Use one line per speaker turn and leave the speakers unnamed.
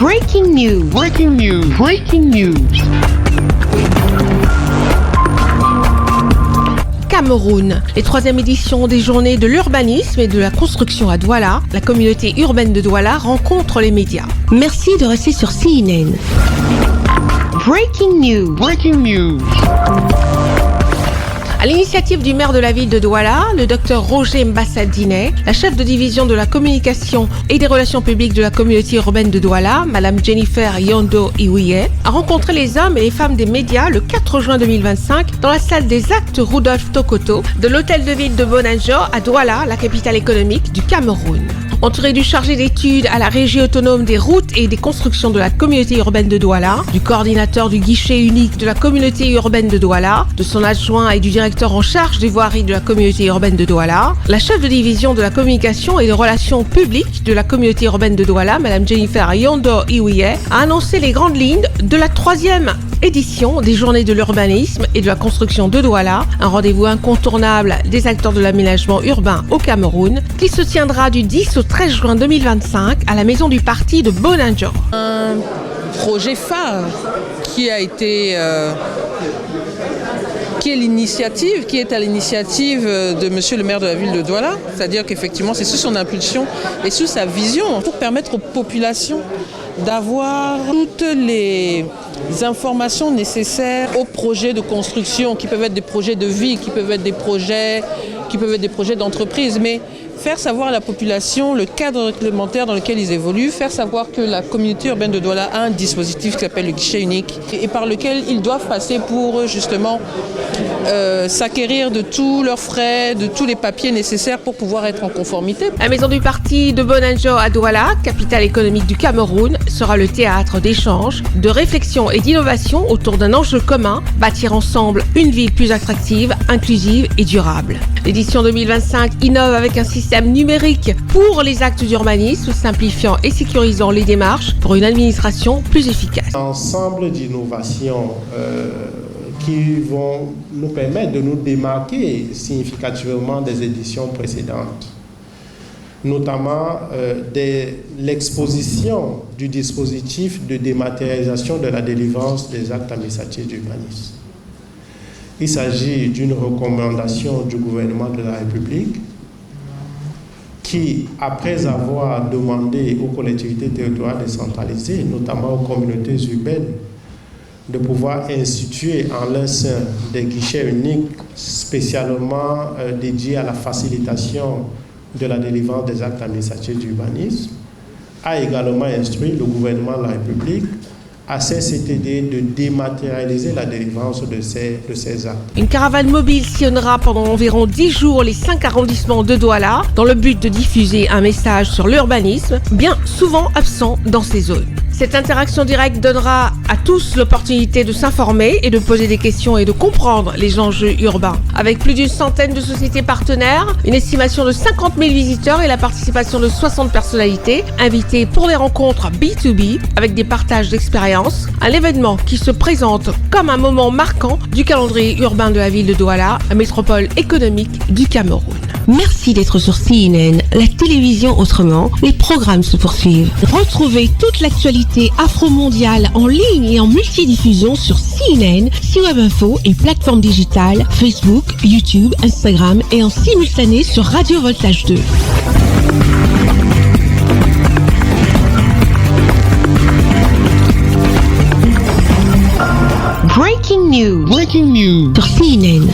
Breaking news. Breaking news. Breaking news. Cameroun. Les 3e éditions des journées de l'urbanisme et de la construction à Douala, la communauté urbaine de Douala rencontre les médias. Merci de rester sur CNN. Breaking news. Breaking news. À l'initiative du maire de la ville de Douala, le docteur Roger Mbassa-Diné, la chef de division de la communication et des relations publiques de la communauté urbaine de Douala, Madame Jennifer Yondo Iwiye, a rencontré les hommes et les femmes des médias le 4 juin 2025 dans la salle des actes Rudolf Tokoto de l'hôtel de ville de Bonanjo à Douala, la capitale économique du Cameroun. Entouré du chargé d'études à la régie autonome des routes et des constructions de la communauté urbaine de Douala, du coordinateur du guichet unique de la communauté urbaine de Douala, de son adjoint et du directeur en charge des voiries de la communauté urbaine de Douala, la chef de division de la communication et des relations publiques de la communauté urbaine de Douala, Madame Jennifer Yondo Iwiye, a annoncé les grandes lignes de la 3e édition des journées de l'urbanisme et de la construction de Douala, un rendez-vous incontournable des acteurs de l'aménagement urbain au Cameroun, qui se tiendra du 10 au 13 juin 2025 à la maison du parti de Bonanjo.
Un projet phare qui est à l'initiative de monsieur le maire de la ville de Douala, c'est-à-dire qu'effectivement c'est sous son impulsion et sous sa vision pour permettre aux populations d'avoir toutes les informations nécessaires aux projets de construction qui peuvent être des projets de vie, qui peuvent être des projets d'entreprise, mais faire savoir à la population le cadre réglementaire dans lequel ils évoluent, faire savoir que la communauté urbaine de Douala a un dispositif qui s'appelle le guichet unique et par lequel ils doivent passer pour justement s'acquérir de tous leurs frais, de tous les papiers nécessaires pour pouvoir être en conformité.
La maison du parti de Bonanjo à Douala, capitale économique du Cameroun, sera le théâtre d'échanges, de réflexion et d'innovation autour d'un enjeu commun, bâtir ensemble une ville plus attractive, inclusive et durable. L'édition 2025 innove avec un système numérique pour les actes d'urbanisme, simplifiant et sécurisant les démarches pour une administration plus efficace.
Ensemble d'innovations qui vont nous permettre de nous démarquer significativement des éditions précédentes, notamment l'exposition du dispositif de dématérialisation de la délivrance des actes administratifs d'urbanisme. Il s'agit d'une recommandation du gouvernement de la République qui, après avoir demandé aux collectivités territoriales décentralisées, notamment aux communautés urbaines, de pouvoir instituer en leur sein des guichets uniques spécialement dédiés à la facilitation de la délivrance des actes administratifs d'urbanisme, a également instruit le gouvernement de la République à CCTD de dématérialiser la délivrance de ces actes.
Une caravane mobile sillonnera pendant environ 10 jours les 5 arrondissements de Douala dans le but de diffuser un message sur l'urbanisme, bien souvent absent dans ces zones. Cette interaction directe donnera à tous l'opportunité de s'informer et de poser des questions et de comprendre les enjeux urbains. Avec plus d'une centaine de sociétés partenaires, une estimation de 50 000 visiteurs et la participation de 60 personnalités invitées pour des rencontres B2B avec des partages d'expériences, un événement qui se présente comme un moment marquant du calendrier urbain de la ville de Douala, la métropole économique du Cameroun. Merci d'être sur CNN, la télévision autrement. Les programmes se poursuivent. Retrouvez toute l'actualité afro-mondiale en ligne et en multidiffusion sur CNN, C-Web Info et plateformes digitales, Facebook, YouTube, Instagram et en simultané sur Radio Voltage 2. Breaking news. Breaking news. Sur CNN.